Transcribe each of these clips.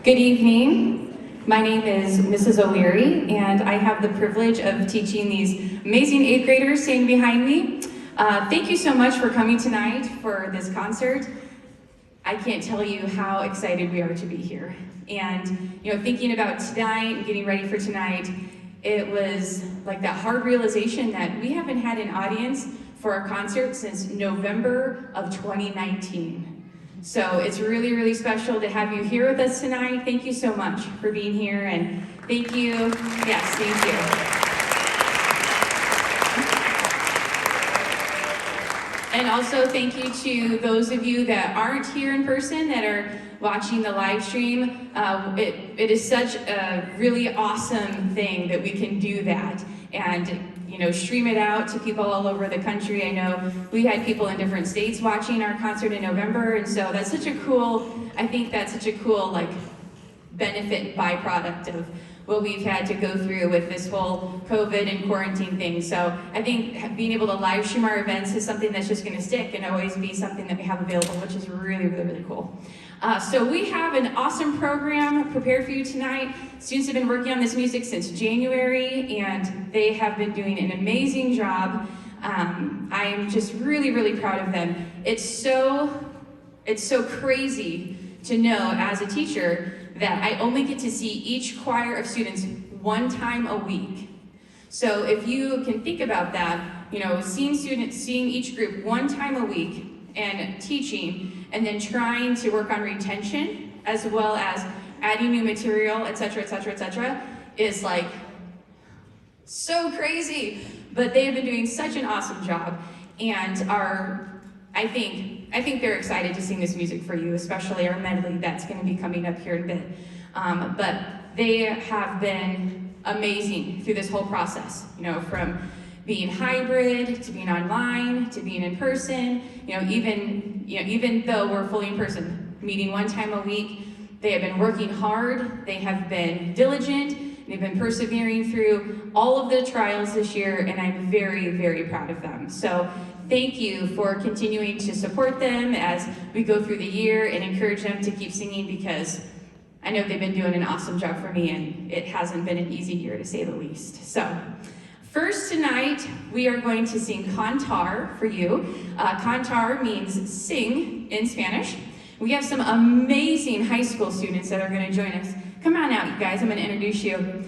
Good evening. My name is Mrs. O'Leary, and I have the privilege of teaching these amazing 8th graders standing behind me. Thank you so much for coming tonight for this concert. I can't tell you how excited we are to be here. And thinking about tonight and getting ready for tonight, it was like that hard realization that we haven't had an audience for our concert since November of 2019. So it's really, really special to have you here with us tonight. Thank you so much for being here, and thank you. Yes, thank you. And also thank you to those of you that aren't here in person that are watching the live stream. It is such a really awesome thing that we can do that and stream it out to people all over the country. I know we had people in different states watching our concert in November, and so that's such a cool, I think that's such a cool benefit byproduct of what we've had to go through with this whole COVID and quarantine thing. So I think being able to live stream our events is something that's just going to stick and always be something that we have available, which is really, really, really cool. So we have an awesome program prepared for you tonight. Students have been working on this music since January, and they have been doing an amazing job. I am just really, really proud of them. It's so crazy to know as a teacher that I only get to see each choir of students one time a week. So if you can think about that, seeing each group one time a week and teaching, and then trying to work on retention as well as adding new material, etc., etc., etc., is so crazy. But they have been doing such an awesome job, and I think they're excited to sing this music for you, especially our medley that's going to be coming up here in a bit. But they have been amazing through this whole process, from being hybrid to being online to being in person. Even though we're fully in person, meeting one time a week, they have been working hard. They have been diligent. They've been persevering through all of the trials this year, and I'm very, very proud of them. So thank you for continuing to support them as we go through the year and encourage them to keep singing, because I know they've been doing an awesome job for me, and it hasn't been an easy year to say the least. So first tonight, we are going to sing Cantar for you. Cantar means sing in Spanish. We have some amazing high school students that are going to join us. Come on out, you guys. I'm going to introduce you.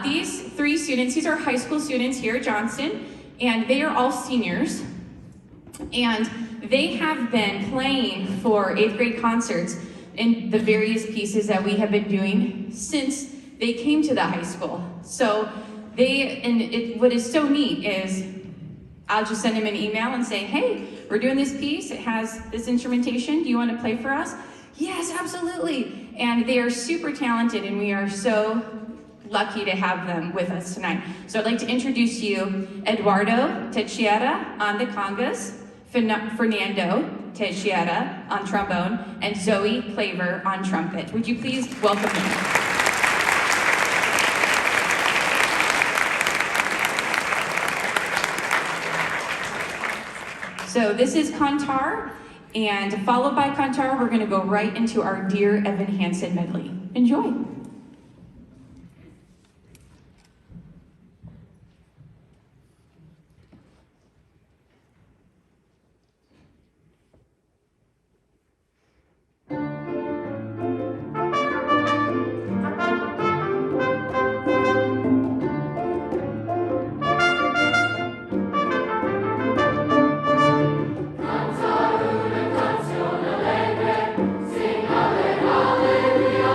These three students, these are high school students here at Johnston, and they are all seniors. And they have been playing for 8th grade concerts in the various pieces that we have been doing since they came to the high school. So what is so neat is I'll just send them an email and say, hey, we're doing this piece. It has this instrumentation. Do you want to play for us? Yes, absolutely. And they are super talented, and we are so lucky to have them with us tonight. So I'd like to introduce you Eduardo Teixeira on the congas, Fernando Teixeira on trombone, and Zoe Claver on trumpet. Would you please welcome them? So this is Cantar, and followed by Cantar, we're going to go right into our Dear Evan Hansen medley. Enjoy. Cantar una canción alegre, sing alleluia,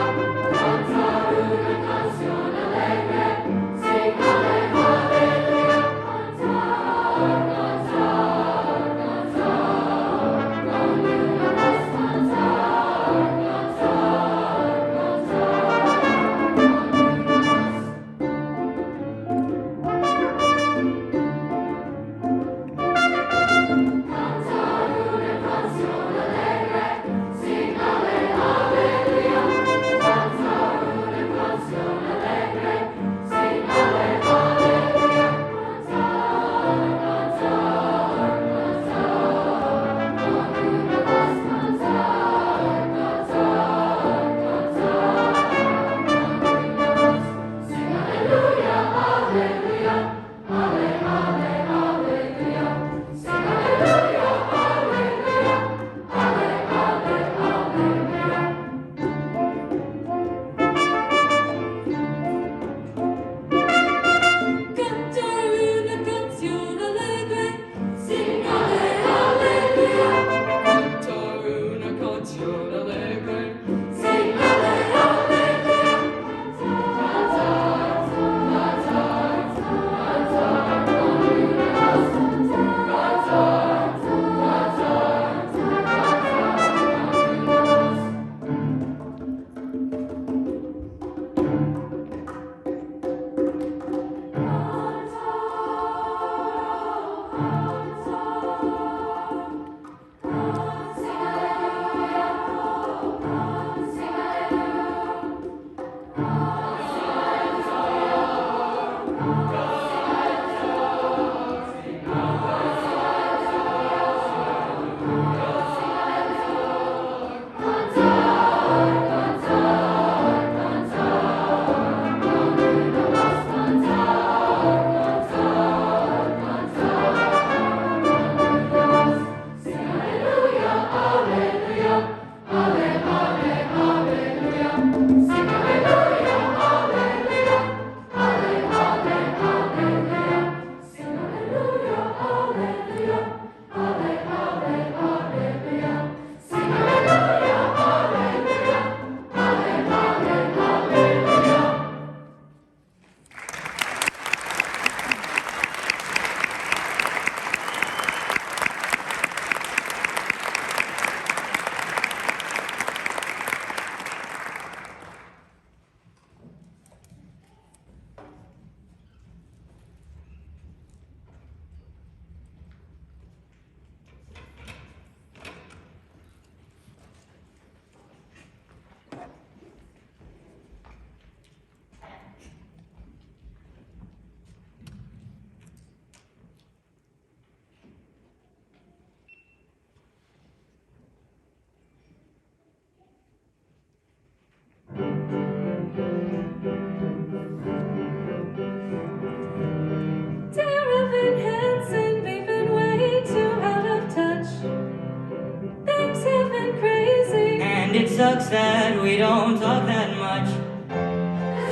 understand we don't talk that much.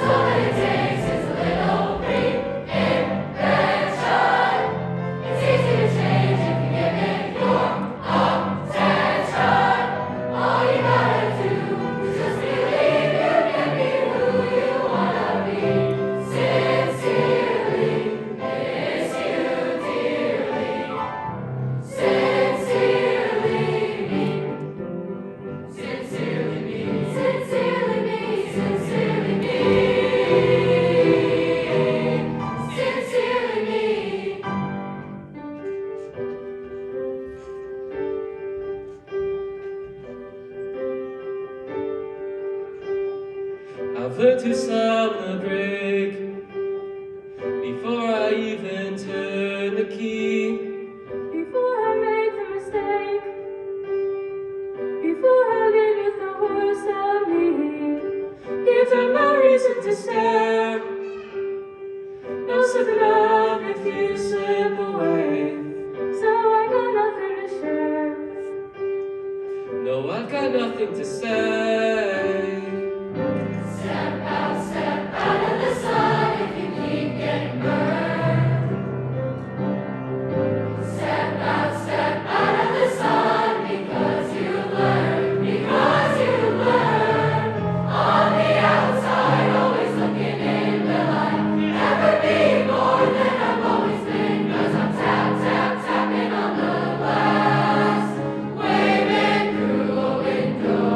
All it takes is a little reinvention. It's easy to change if you give it your attention. All you gotta do is just believe you can be who you wanna be. Sincerely, miss you dearly. Sincerely me. Sincerely me. Sincerely me. Sincerely me. Sincerely me. I've learned to slam the brake before I even turn the key. Before I make the mistake, before I lead with the worst of me, Give them no reason to stare. No slipping up if you slip away. so I got nothing to share. No, I've got nothing to say. Step out of the sun if you keep getting burned. Step out of the sun because you learn, On the outside, always looking in, will I ever be more than I've always been? 'Cause I'm tapping on the glass, waving through a window.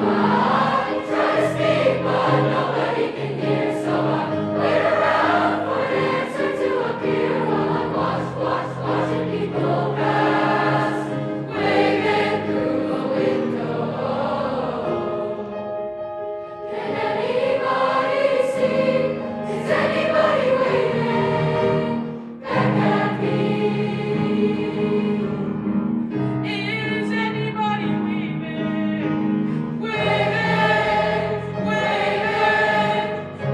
I try to speak, but nobody can hear, so I wait around for an answer to appear while I watching people pass, waving through a window. Can anybody see? Is anybody waving back at me? Is anybody waving? Waving,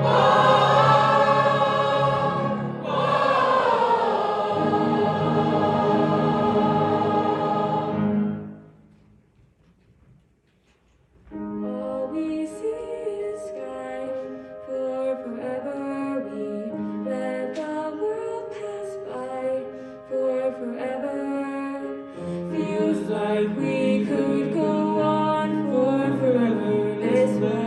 whoa, All we see is sky, for forever we let the world pass by, for forever. Feels like we could go on for forever this way.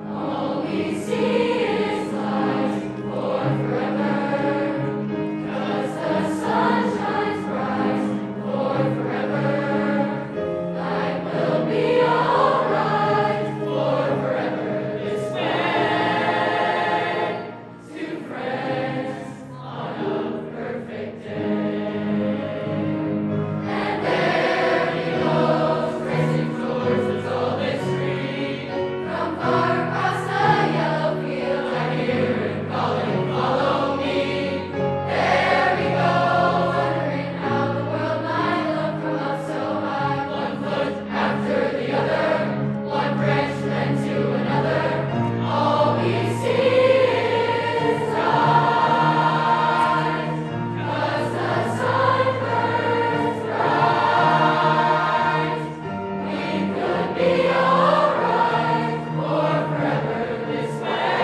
All we see is light for forever. 'Cause the sun shines bright for forever. Life will be alright for forever this way. Two friends on a perfect day. And there he goes, racing towards the tallest tree. From far across the yellow field, I hear him calling, follow me. There we go, wondering how the world might look from up so high. One foot after the other, one branch then to another. All we see is light, 'cause the sun burns bright. We could be alright for forever this way.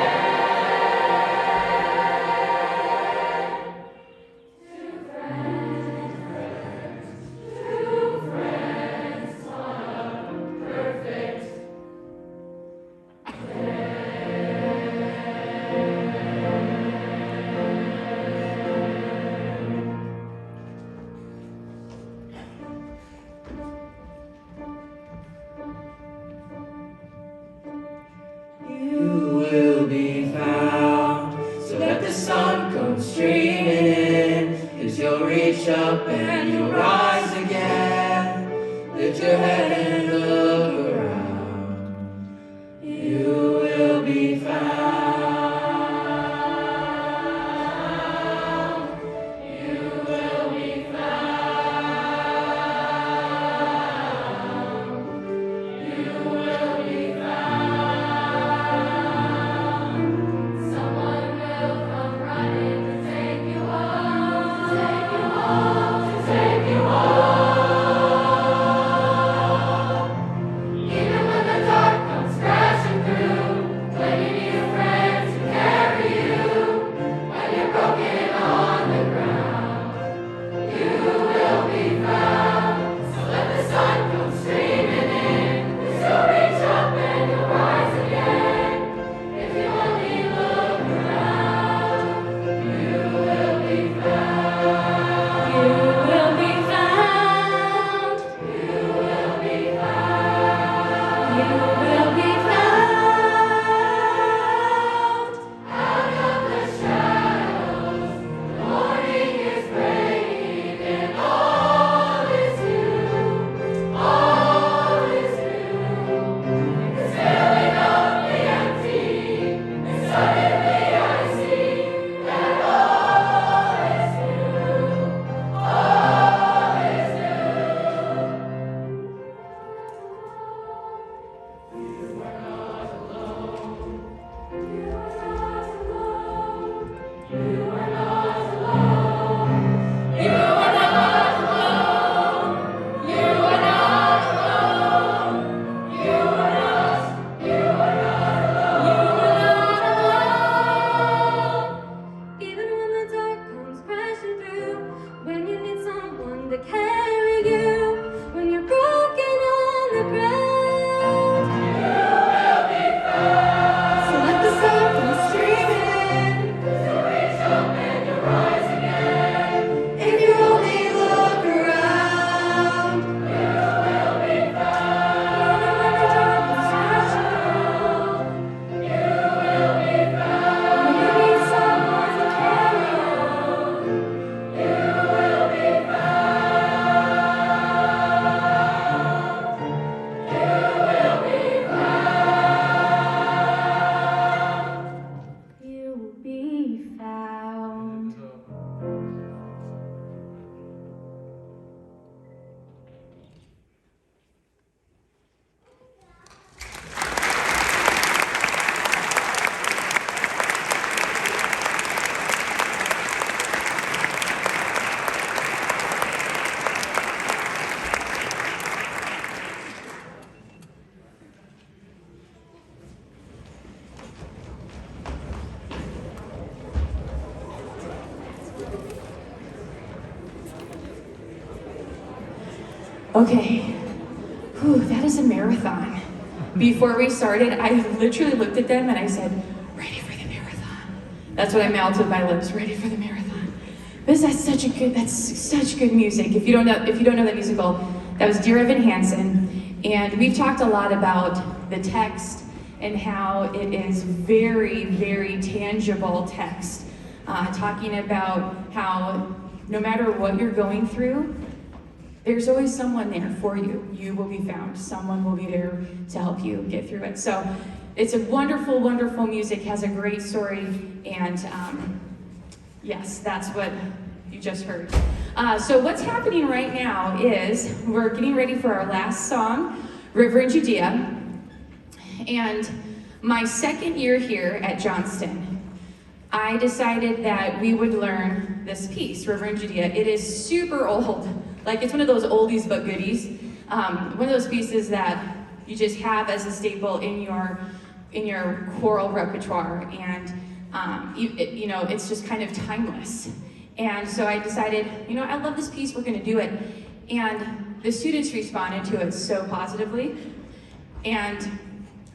Two friends on a perfect You will be found, so let the sun come streaming in. 'Cause you'll reach up and you'll rise again. Lift your head and look around. You will be found. You will be found. You will be found. Someone will come running to take you home, to take you carry you when you're broken on the ground. So let the sun come streaming in. If you only look around, you will be found. Okay, whew, that is a marathon. Before we started, I literally looked at them and I said, ready for the marathon. That's what I mouthed with my lips, ready for the marathon. Because that's such good music. If you don't know the musical, that was Dear Evan Hansen. And we've talked a lot about the text and how it is very, very tangible text. Talking about how no matter what you're going through, there's always someone there for you. You will be found. Someone will be there to help you get through it. So it's a wonderful, wonderful music, has a great story, and yes, that's what you just heard. So what's happening right now is we're getting ready for our last song, River in Judea, and my second year here at Johnston, I decided that we would learn this piece, River in Judea. It is super old. Like, it's one of those oldies but goodies. One of those pieces that you just have as a staple in your choral repertoire, and it's just kind of timeless. And so I decided, I love this piece, we're gonna do it. And the students responded to it so positively. And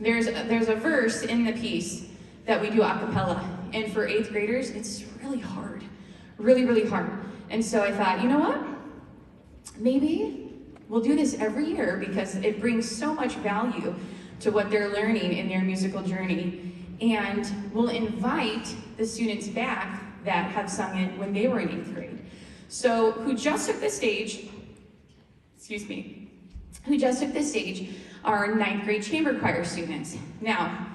there's a verse in the piece that we do a cappella. And for 8th graders, it's really hard, really, really hard. And so I thought, you know what? Maybe we'll do this every year because it brings so much value to what they're learning in their musical journey. And we'll invite the students back that have sung it when they were in 8th grade. So who just took the stage are 9th grade chamber choir students. Now,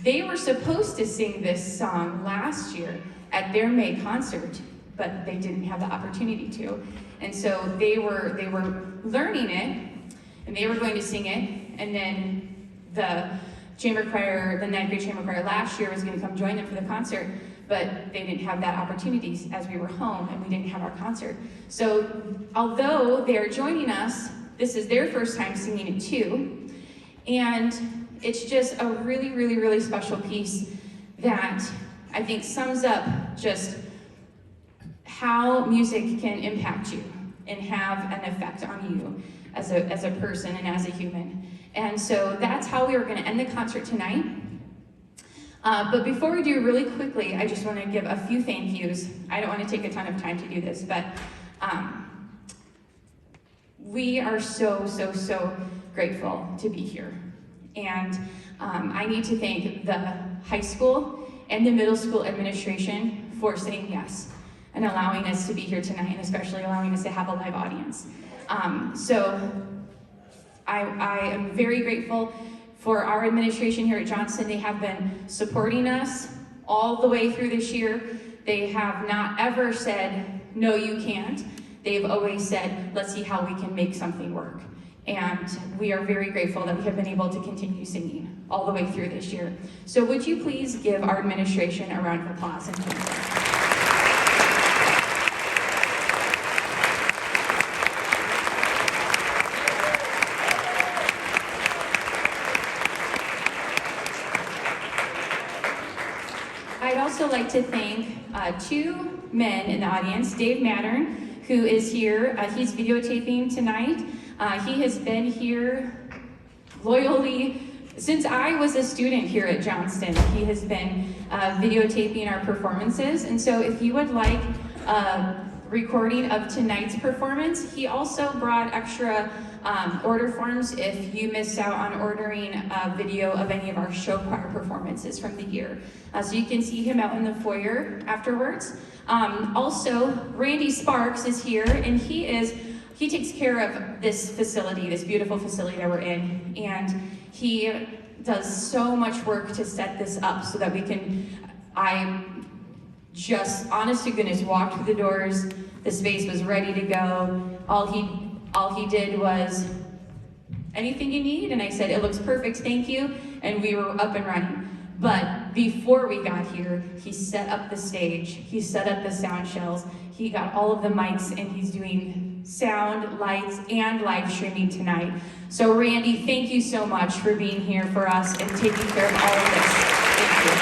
they were supposed to sing this song last year at their May concert, but they didn't have the opportunity to. And so they were learning it, and they were going to sing it, and then the chamber choir, the 9th grade chamber choir last year was going to come join them for the concert, but they didn't have that opportunity as we were home and we didn't have our concert. So although they're joining us, this is their first time singing it too, and it's just a really, really, really special piece that I think sums up just how music can impact you and have an effect on you as a person and as a human. And so that's how we are going to end the concert tonight. But before we do, really quickly, I just want to give a few thank yous. I don't want to take a ton of time to do this, but we are so, so, so grateful to be here. And I need to thank the high school and the middle school administration for saying yes and allowing us to be here tonight, and especially allowing us to have a live audience. So I am very grateful for our administration here at Johnston. They have been supporting us all the way through this year. They have not ever said, no, you can't. They've always said, let's see how we can make something work. And we are very grateful that we have been able to continue singing all the way through this year. So would you please give our administration a round of applause and thank you. I'd also like to thank two men in the audience, Dave Mattern, who is here. He's videotaping tonight. He has been here loyally since I was a student here at Johnston. He has been videotaping our performances, and so if you would like a recording of tonight's performance, he also brought extra order forms if you missed out on ordering a video of any of our show choir performances from the year. So you can see him out in the foyer afterwards. Also, Randy Sparks is here, and he takes care of this facility, this beautiful facility that we're in, and he does so much work to set this up so that we can, I just, honest to goodness, walked through the doors, the space was ready to go. All he did was, anything you need? And I said, it looks perfect, thank you, and we were up and running. But before we got here, he set up the stage, he set up the sound shells, he got all of the mics, and he's doing sound, lights, and live streaming tonight. So Randy, thank you so much for being here for us and taking care of all of this. Thank you.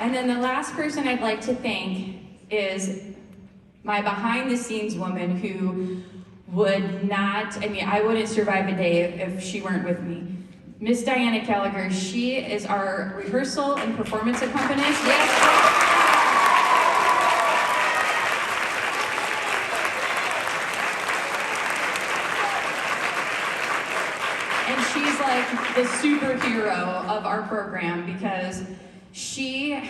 And then the last person I'd like to thank is my behind-the-scenes woman who would not, I wouldn't survive a day if she weren't with me. Miss Diana Gallagher, she is our rehearsal and performance accompanist. Yes. And she's like the superhero of our program because she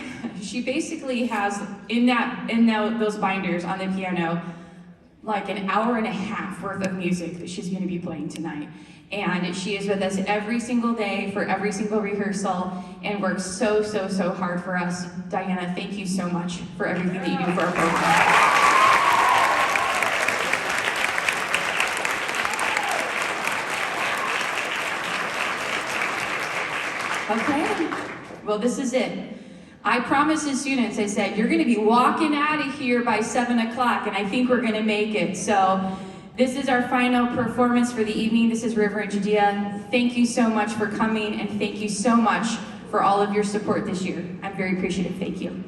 basically has those binders on the piano like an hour and a half worth of music that she's going to be playing tonight. And she is with us every single day for every single rehearsal and works so hard for us. Diana, thank you so much for everything that you do for our program. Okay, well, this is it. I promised the students, I said, you're going to be walking out of here by 7 o'clock, and I think we're going to make it. So this is our final performance for the evening. This is River and Judea. Thank you so much for coming, and thank you so much for all of your support this year. I'm very appreciative. Thank you.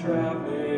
traveling